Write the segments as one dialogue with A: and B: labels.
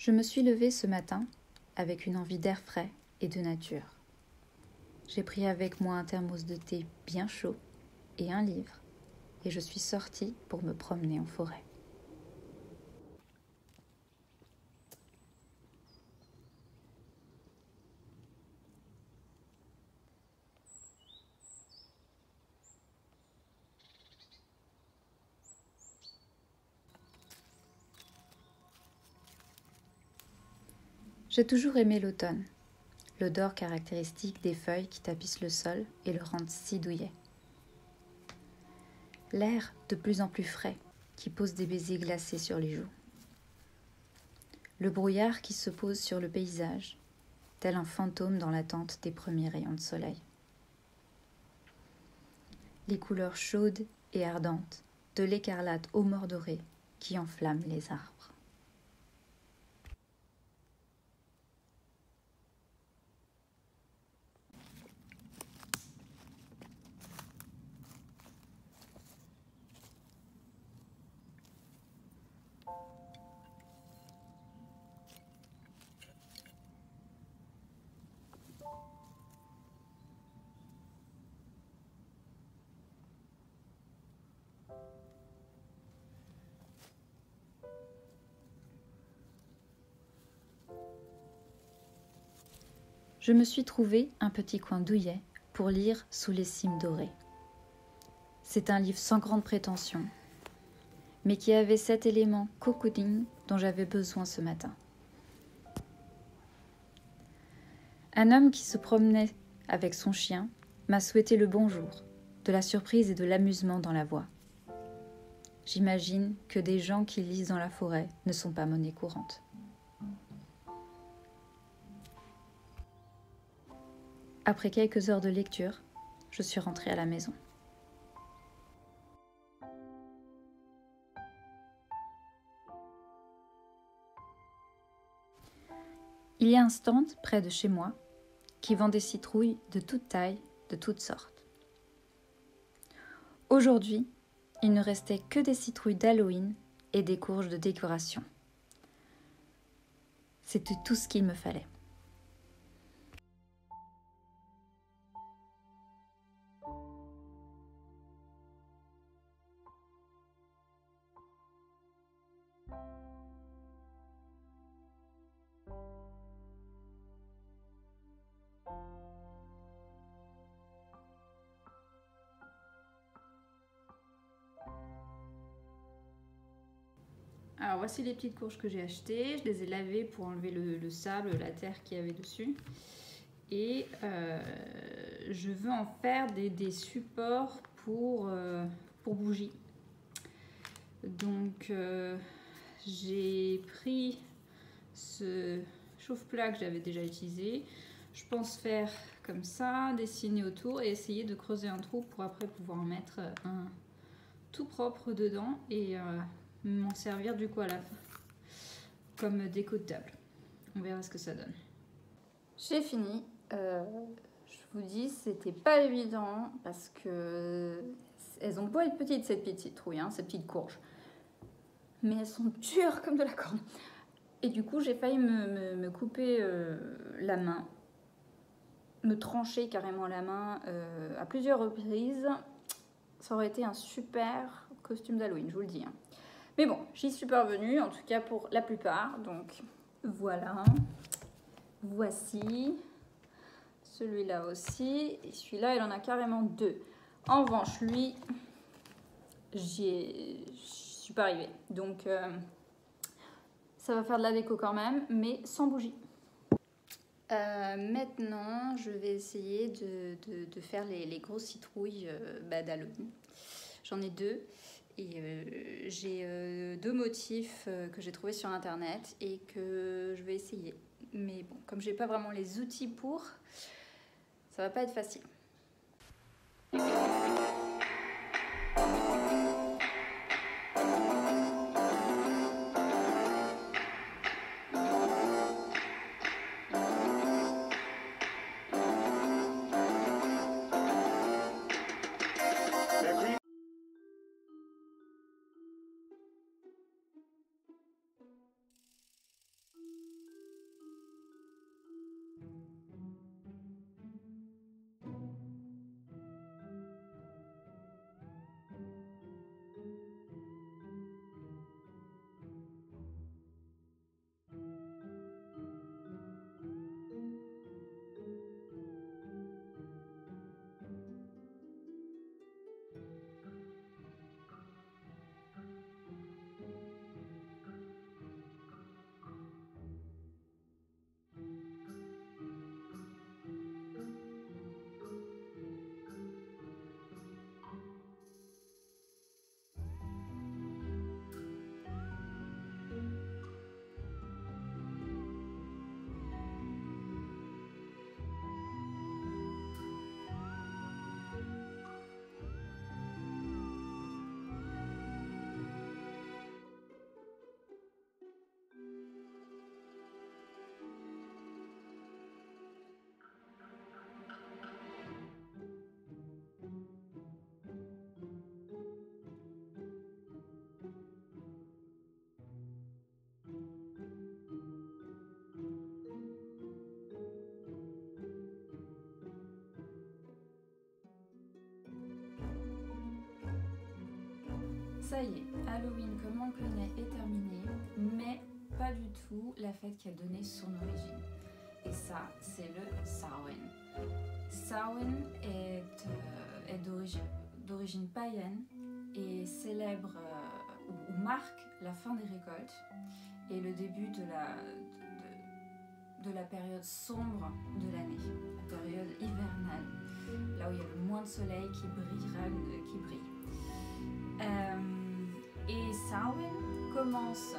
A: Je me suis levée ce matin avec une envie d'air frais et de nature. J'ai pris avec moi un thermos de thé bien chaud et un livre, et je suis sortie pour me promener en forêt. J'ai toujours aimé l'automne, l'odeur caractéristique des feuilles qui tapissent le sol et le rendent si douillet. L'air de plus en plus frais qui pose des baisers glacés sur les joues. Le brouillard qui se pose sur le paysage, tel un fantôme dans l'attente des premiers rayons de soleil. Les couleurs chaudes et ardentes de l'écarlate au mordoré qui enflamme les arbres. Je me suis trouvé un petit coin douillet pour lire Sous les cimes dorées. C'est un livre sans grande prétention, mais qui avait cet élément cocooning dont j'avais besoin ce matin. Un homme qui se promenait avec son chien m'a souhaité le bonjour, de la surprise et de l'amusement dans la voix. J'imagine que des gens qui lisent dans la forêt ne sont pas monnaie courante. Après quelques heures de lecture, je suis rentrée à la maison. Il y a un stand près de chez moi qui vend des citrouilles de toute taille, de toutes sortes. Aujourd'hui, il ne restait que des citrouilles d'Halloween et des courges de décoration. C'était tout ce qu'il me fallait.
B: Alors voici les petites courges que j'ai achetées. Je les ai lavées pour enlever le sable, la terre qu'il y avait dessus. Et je veux en faire des supports pour bougies. Donc j'ai pris ce chauffe-plat que j'avais déjà utilisé. Je pense faire comme ça, dessiner autour et essayer de creuser un trou pour après pouvoir en mettre un tout propre dedans et m'en servir du coup à la fin comme déco de table. On verra ce que ça donne. J'ai fini. Je vous dis, c'était pas évident parce que elles ont beau être petites ces petites citrouilles, ces petites courges, mais elles sont dures comme de la corne. Et du coup, j'ai failli me couper la main, me trancher carrément la main à plusieurs reprises. Ça aurait été un super costume d'Halloween, je vous le dis. Mais bon, j'y suis parvenue, en tout cas pour la plupart. Donc voilà, voici. Celui-là aussi, et celui-là, il en a carrément deux. En revanche, lui, je suis pas arrivée. Donc ça va faire de la déco quand même, mais sans bougie. Maintenant, je vais essayer de faire les grosses citrouilles d'Halloween. J'en ai deux. Et j'ai deux motifs que j'ai trouvés sur internet et que je vais essayer. Mais bon, comme j'ai pas vraiment les outils pour, ça va pas être facile.
A: Ça y est, Halloween comme on le connaît est terminé, mais pas du tout la fête qui a donné son origine. Et ça, c'est le Samhain. Samhain est d'origine païenne et célèbre ou marque la fin des récoltes et le début de la période sombre de l'année, la période hivernale, là où il y a le moins de soleil qui brille. Et Samhain commence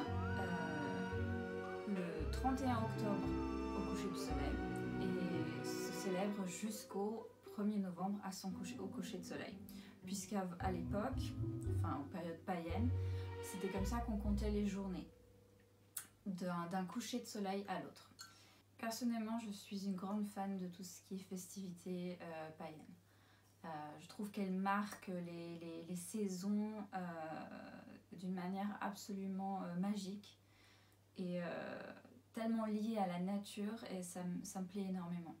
A: le 31 octobre au coucher du soleil et se célèbre jusqu'au 1er novembre au coucher de soleil. Puisqu'à l'époque, enfin aux périodes païennes, c'était comme ça qu'on comptait les journées, d'un coucher de soleil à l'autre. Personnellement, je suis une grande fan de tout ce qui est festivités païennes. Je trouve qu'elles marquent les saisons d'une manière absolument magique et tellement liée à la nature, et ça me plaît énormément.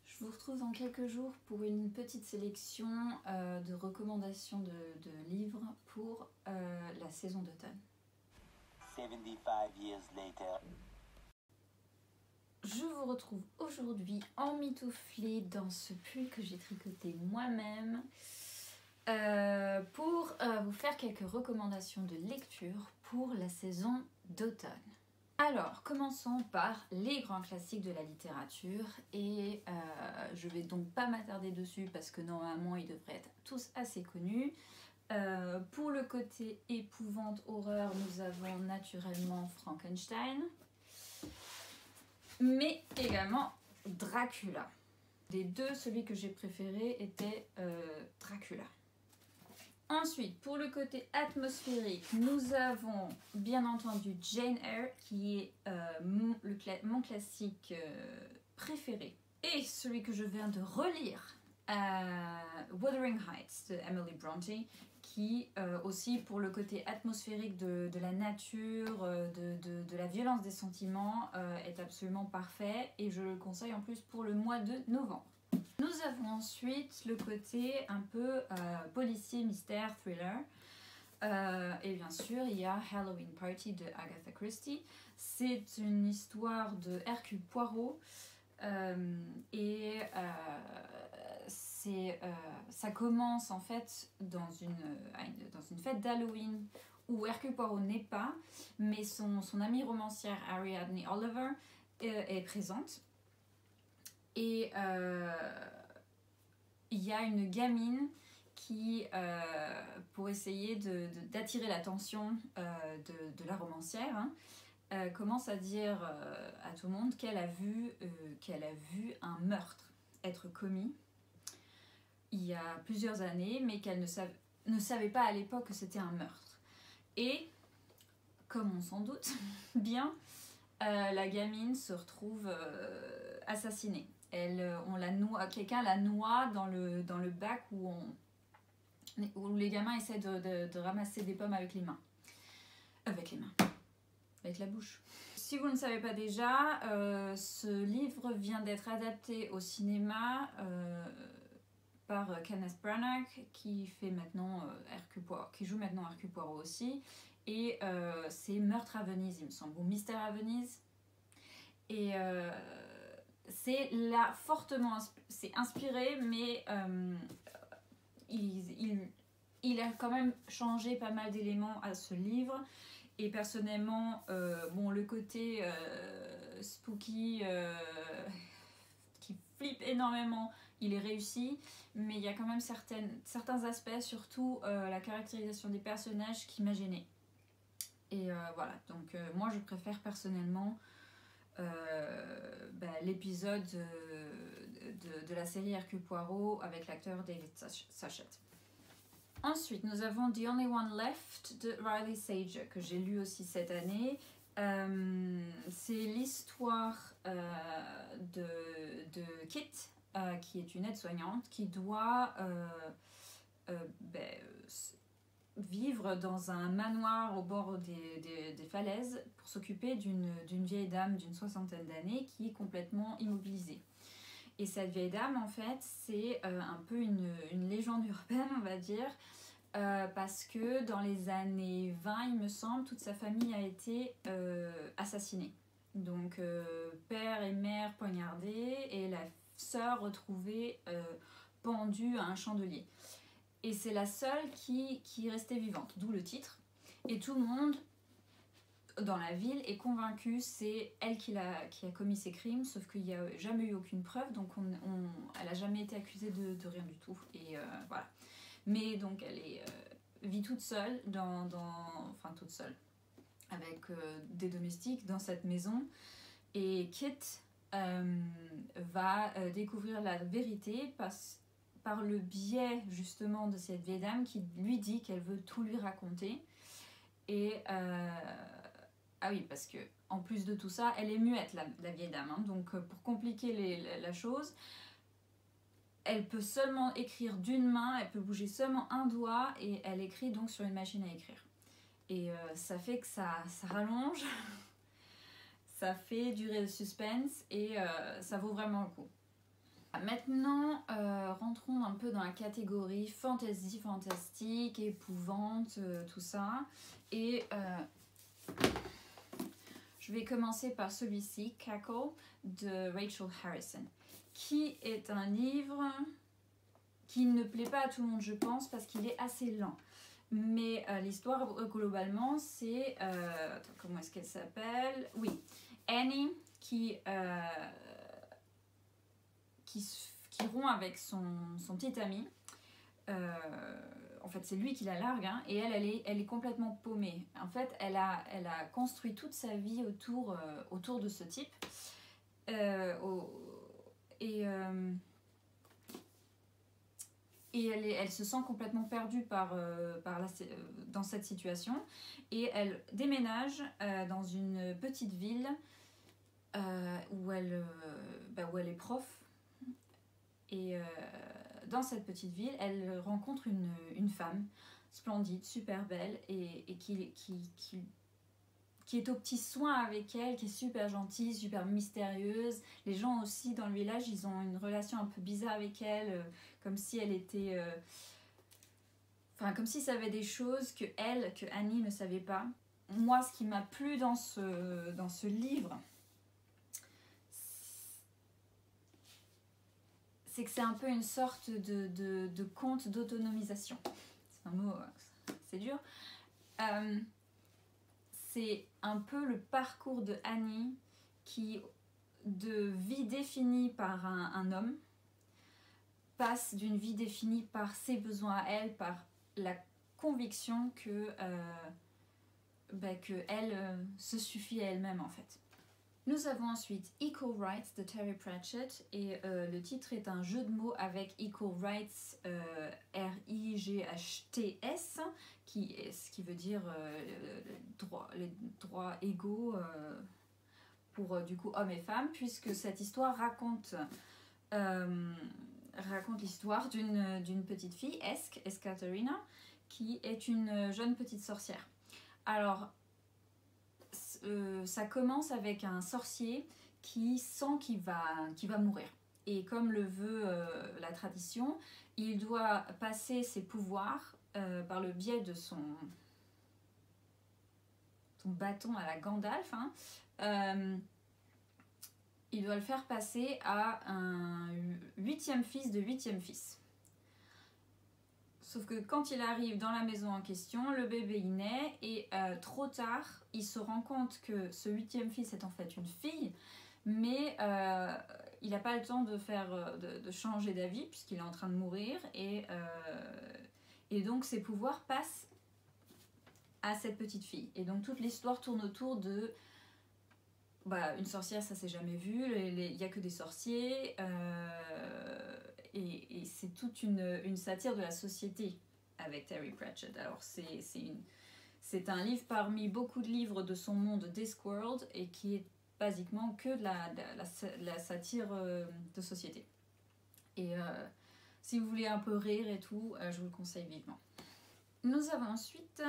A: Je vous retrouve dans quelques jours pour une petite sélection de recommandations de livres pour la saison d'automne.
C: 75 years later.
A: Je vous retrouve aujourd'hui emmitouflée dans ce pull que j'ai tricoté moi-même pour vous faire quelques recommandations de lecture pour la saison d'automne. Alors, commençons par les grands classiques de la littérature et je vais donc pas m'attarder dessus parce que normalement ils devraient être tous assez connus. Pour le côté épouvante, horreur, nous avons naturellement Frankenstein, mais également Dracula. Des deux, celui que j'ai préféré était Dracula. Ensuite, pour le côté atmosphérique, nous avons bien entendu Jane Eyre, qui est mon classique préféré. Et celui que je viens de relire, Wuthering Heights de Emily Bronte, qui aussi pour le côté atmosphérique de la nature, de la violence des sentiments, est absolument parfait. Et je le conseille en plus pour le mois de novembre. Nous avons ensuite le côté un peu policier, mystère, thriller. Et bien sûr, il y a Halloween Party de Agatha Christie. C'est une histoire de Hercule Poirot. Ça commence en fait dans une fête d'Halloween où Hercule Poirot n'est pas, mais son amie romancière Ariadne Oliver est présente. Et il y a une gamine qui, pour essayer d'attirer l'attention de la romancière, commence à dire à tout le monde qu'elle a vu un meurtre être commis il y a plusieurs années, mais qu'elle ne savait pas à l'époque que c'était un meurtre. Et, comme on s'en doute bien, la gamine se retrouve assassinée. Quelqu'un la noie dans le bac où les gamins essaient de ramasser des pommes avec les mains. Avec la bouche. Si vous ne savez pas déjà, ce livre vient d'être adapté au cinéma par Kenneth Branagh, qui joue maintenant Hercule Poirot aussi. Et c'est Meurtre à Venise, il me semble, ou Mystère à Venise. Et c'est là fortement inspiré, mais il a quand même changé pas mal d'éléments à ce livre. Et personnellement, le côté spooky qui flippe énormément, il est réussi, mais il y a quand même certains aspects, surtout la caractérisation des personnages, qui m'a gênée. Et voilà, donc moi je préfère personnellement l'épisode de la série Hercule Poirot avec l'acteur David Suchet. Ensuite, nous avons The Only One Left de Riley Sager, que j'ai lu aussi cette année. C'est l'histoire de Kit, qui est une aide-soignante, qui doit vivre dans un manoir au bord des falaises pour s'occuper d'une vieille dame d'une 60aine d'années qui est complètement immobilisée. Et cette vieille dame, en fait, c'est un peu une légende urbaine, on va dire, parce que dans les années 20, il me semble, toute sa famille a été assassinée. Donc père et mère poignardés et la sœur retrouvée pendue à un chandelier. Et c'est la seule qui restait vivante, d'où le titre. Et tout le monde dans la ville est convaincu c'est elle qui a commis ces crimes, sauf qu'il n'y a jamais eu aucune preuve, donc elle n'a jamais été accusée de rien du tout. Et voilà. Mais donc elle vit toute seule, enfin toute seule, avec des domestiques dans cette maison. Et Kit va découvrir la vérité par le biais justement de cette vieille dame qui lui dit qu'elle veut tout lui raconter. Et ah oui, parce que en plus de tout ça, elle est muette, la vieille dame. Hein. Donc pour compliquer la chose, elle peut seulement écrire d'une main, elle peut bouger seulement un doigt et elle écrit donc sur une machine à écrire. Et ça fait que ça rallonge, ça fait durer le suspense et ça vaut vraiment le coup. Maintenant, rentrons un peu dans la catégorie fantasy, fantastique, épouvante, tout ça. Et je vais commencer par celui-ci, Cackle, de Rachel Harrison, qui est un livre qui ne plaît pas à tout le monde, je pense, parce qu'il est assez lent. Mais l'histoire, globalement, c'est... comment est-ce qu'elle s'appelle? Oui, Annie qui rompt avec son petit ami. En fait, c'est lui qui la largue, hein, et elle est complètement paumée. En fait, elle a construit toute sa vie autour de ce type. Et elle se sent complètement perdue dans cette situation. Et elle déménage dans une petite ville où elle est prof. Et dans cette petite ville, elle rencontre une femme splendide, super belle, et qui est aux petits soins avec elle, qui est super gentille, super mystérieuse. Les gens aussi dans le village, ils ont une relation un peu bizarre avec elle, comme si elle était... comme s'ils savaient des choses que Annie ne savait pas. Moi, ce qui m'a plu dans ce livre, c'est que c'est un peu une sorte de conte d'autonomisation. C'est un mot, c'est dur. C'est un peu le parcours de Annie qui, de vie définie par un homme, passe d'une vie définie par ses besoins à elle, par la conviction que elle se suffit à elle-même en fait. Nous avons ensuite Equal Rights de Terry Pratchett et le titre est un jeu de mots avec Equal Rights, R-I-G-H-T-S, qui veut dire les droits égaux pour du coup hommes et femmes, puisque cette histoire raconte l'histoire d'une petite fille, Escaterina, qui est une jeune petite sorcière. Alors, ça commence avec un sorcier qui sent qu'il va mourir. Et comme le veut la tradition, il doit passer ses pouvoirs par le biais de son bâton à la Gandalf. Il doit le faire passer à un 8e fils de 8e fils. Sauf que quand il arrive dans la maison en question, le bébé y naît et trop tard, il se rend compte que ce 8e fils est en fait une fille, mais il n'a pas le temps de changer d'avis puisqu'il est en train de mourir et donc ses pouvoirs passent à cette petite fille. Et donc toute l'histoire tourne autour de une sorcière, ça s'est jamais vu, il n'y a que des sorciers, et c'est toute une satire de la société avec Terry Pratchett. Alors c'est un livre parmi beaucoup de livres de son monde Discworld et qui est basiquement que de la satire de société. Et si vous voulez un peu rire et tout, je vous le conseille vivement. Nous avons ensuite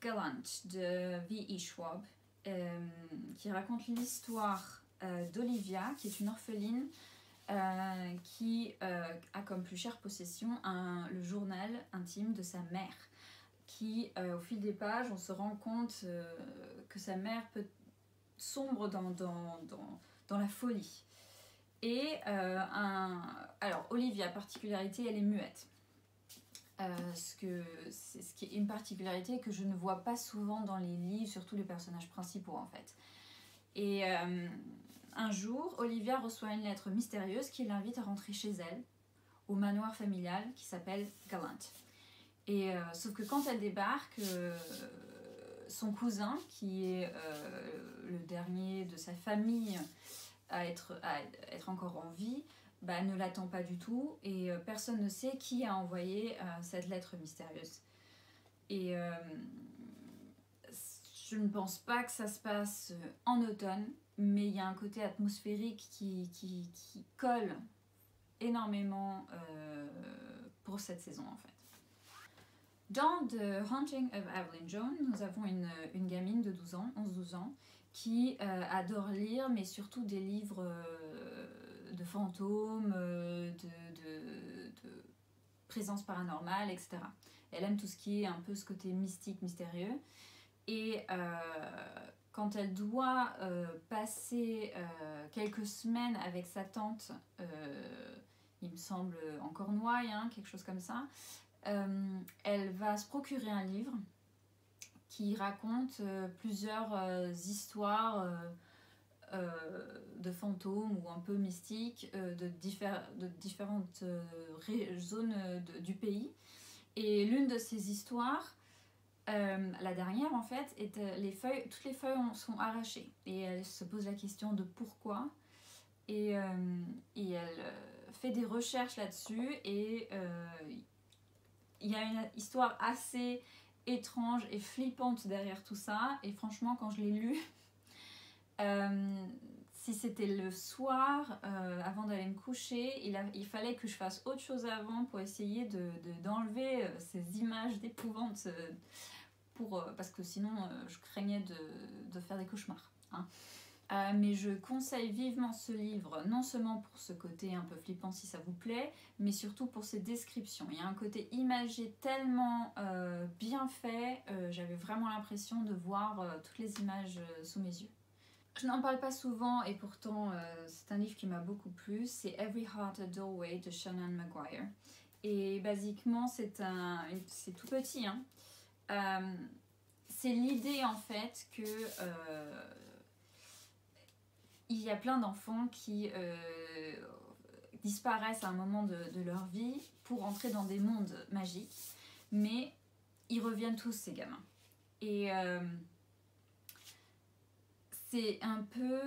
A: Gallant de V.E. Schwab, qui raconte l'histoire d'Olivia, qui est une orpheline qui a comme plus chère possession le journal intime de sa mère, qui au fil des pages on se rend compte que sa mère peut sombre dans la folie. Et alors Olivia, particularité, elle est muette. Ce qui est une particularité que je ne vois pas souvent dans les livres, surtout les personnages principaux en fait. Et un jour, Olivia reçoit une lettre mystérieuse qui l'invite à rentrer chez elle, au manoir familial qui s'appelle Gallant. Et sauf que quand elle débarque, son cousin, qui est le dernier de sa famille à être encore en vie, ne l'attend pas du tout et personne ne sait qui a envoyé cette lettre mystérieuse. Et je ne pense pas que ça se passe en automne, mais il y a un côté atmosphérique qui colle énormément pour cette saison en fait. Dans The Haunting of Evelyn Jones, nous avons une gamine de 11-12 ans, qui adore lire, mais surtout des livres de fantômes, de présence paranormale, etc. Elle aime tout ce qui est un peu ce côté mystique, mystérieux. Et quand elle doit passer quelques semaines avec sa tante, il me semble en Cornouailles, quelque chose comme ça, elle va se procurer un livre qui raconte plusieurs histoires de fantômes ou un peu mystiques de différentes zones du pays. Et l'une de ces histoires, la dernière en fait, toutes les feuilles sont arrachées. Et elle se pose la question de pourquoi. Et elle fait des recherches là-dessus et il y a une histoire assez étrange et flippante derrière tout ça. Et franchement, quand je l'ai lu, si c'était le soir, avant d'aller me coucher, il fallait que je fasse autre chose avant pour essayer d'enlever ces images d'épouvante, parce que sinon je craignais de faire des cauchemars. Mais je conseille vivement ce livre, non seulement pour ce côté un peu flippant si ça vous plaît, mais surtout pour ses descriptions. Il y a un côté imagé tellement bien fait, j'avais vraiment l'impression de voir toutes les images sous mes yeux. Je n'en parle pas souvent et pourtant c'est un livre qui m'a beaucoup plu, c'est Every Heart a Doorway de Shannon Maguire. Et basiquement c'est tout petit, c'est l'idée en fait que il y a plein d'enfants qui disparaissent à un moment de leur vie pour entrer dans des mondes magiques, mais ils reviennent tous ces gamins. Et c'est un peu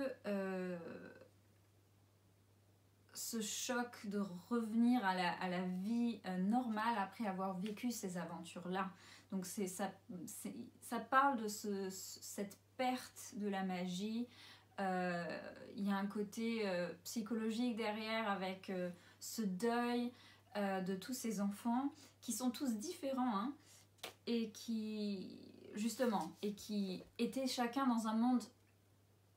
A: ce choc de revenir à la vie normale après avoir vécu ces aventures-là. Donc ça parle de cette perte de la magie. Il y a un côté psychologique derrière avec ce deuil de tous ces enfants qui sont tous différents et qui étaient chacun dans un monde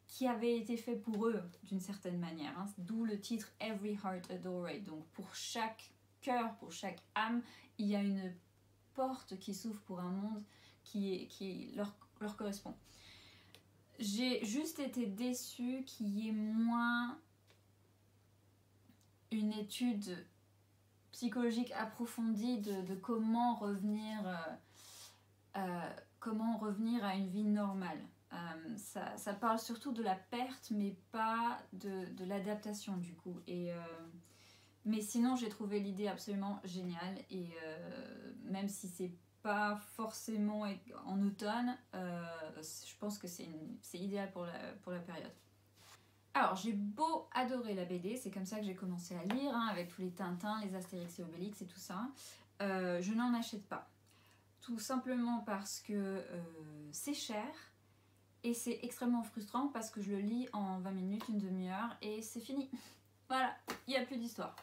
A: qui avait été fait pour eux d'une certaine manière, d'où le titre Every Heart a Doorway. Donc pour chaque cœur, pour chaque âme, il y a une porte qui s'ouvre pour un monde qui leur correspond. J'ai juste été déçue qu'il y ait moins une étude psychologique approfondie de comment revenir à une vie normale. Ça parle surtout de la perte, mais pas de l'adaptation du coup. Mais sinon, j'ai trouvé l'idée absolument géniale. Et même si c'est pas forcément en automne, je pense que c'est idéal pour la période. Alors, j'ai beau adorer la BD, c'est comme ça que j'ai commencé à lire, avec tous les Tintins, les Astérix et Obélix et tout ça. Je n'en achète pas. Tout simplement parce que c'est cher. Et c'est extrêmement frustrant parce que je le lis en 20 minutes, une demi-heure et c'est fini. Voilà, il n'y a plus d'histoire.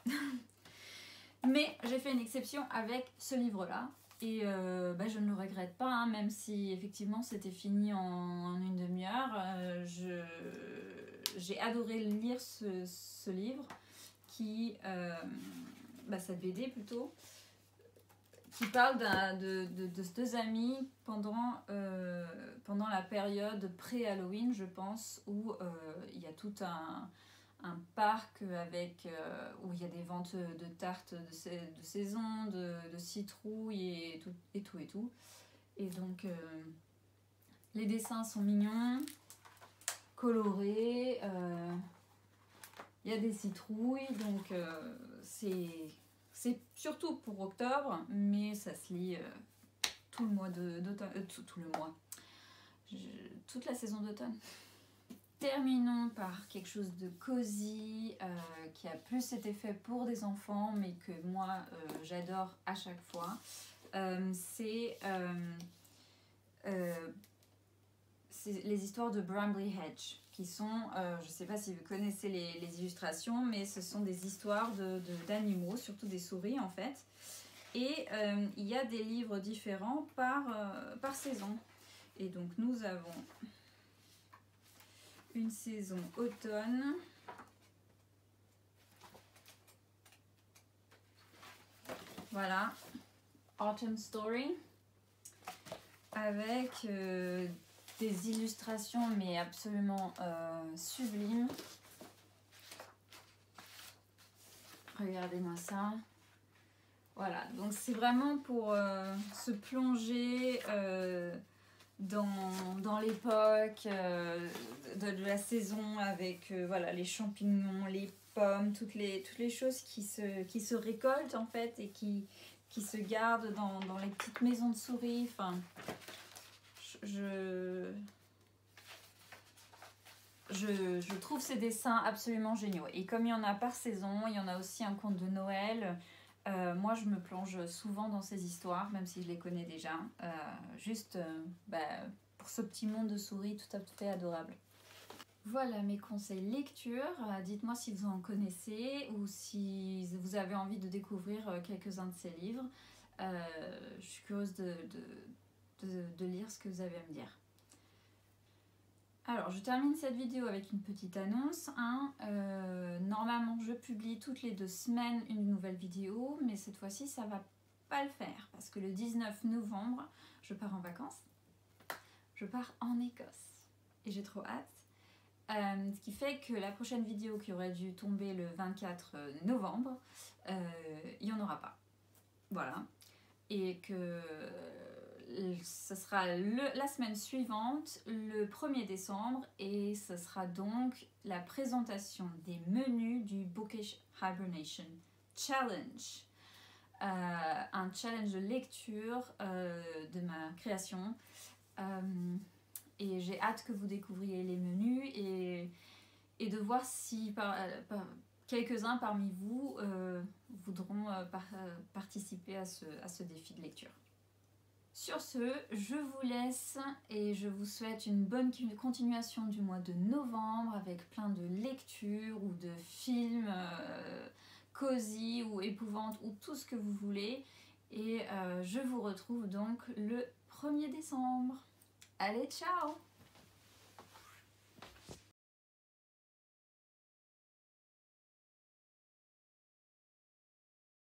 A: Mais j'ai fait une exception avec ce livre-là. Et je ne le regrette pas, même si effectivement c'était fini en une demi-heure. J'ai adoré lire ce livre
B: qui... cette BD plutôt, qui parle de deux amis pendant la période pré-Halloween, je pense, où il y a tout un parc avec, où il y a des ventes de tartes de saison, de citrouilles et tout. Et donc, les dessins sont mignons, colorés, il y a des citrouilles, donc c'est surtout pour octobre, mais ça se lit tout le mois d'automne, tout le mois, toute la saison d'automne. Terminons par quelque chose de cosy, qui a plus été fait pour des enfants, mais que moi j'adore à chaque fois. C'est les histoires de Bramley Hedge, qui sont, je ne sais pas si vous connaissez les illustrations, mais ce sont des histoires d'animaux, surtout des souris en fait. Et il y a des livres différents par saison. Et donc nous avons une saison automne. Voilà, Autumn Story, avec des illustrations mais absolument sublimes. Regardez-moi ça. Voilà, donc c'est vraiment pour se plonger dans l'époque de la saison avec voilà, les champignons, les pommes, toutes les choses qui se récoltent en fait et qui se gardent dans les petites maisons de souris. Enfin, je trouve ces dessins absolument géniaux. Et comme il y en a par saison, il y en a aussi un conte de Noël. Moi, je me plonge souvent dans ces histoires, même si je les connais déjà. Juste pour ce petit monde de souris tout à fait adorable. Voilà mes conseils lecture. Dites-moi si vous en connaissez ou si vous avez envie de découvrir quelques-uns de ces livres. Je suis curieuse de lire ce que vous avez à me dire. Alors, je termine cette vidéo avec une petite annonce. Normalement, je publie toutes les 2 semaines une nouvelle vidéo, mais cette fois-ci, ça va pas le faire parce que le 19 novembre, je pars en vacances. Je pars en Écosse et j'ai trop hâte. Ce qui fait que la prochaine vidéo qui aurait dû tomber le 24 novembre, il n'y en aura pas. Voilà. Et que ce sera la semaine suivante, le 1er décembre, et ce sera donc la présentation des menus du Bookish Hibernation Challenge. Un challenge de lecture de ma création. Et j'ai hâte que vous découvriez les menus et de voir si quelques-uns parmi vous voudront participer à ce défi de lecture. Sur ce, je vous laisse et je vous souhaite une bonne continuation du mois de novembre avec plein de lectures ou de films cosy ou épouvantes ou tout ce que vous voulez. Et je vous retrouve donc le 1er décembre. Allez, ciao!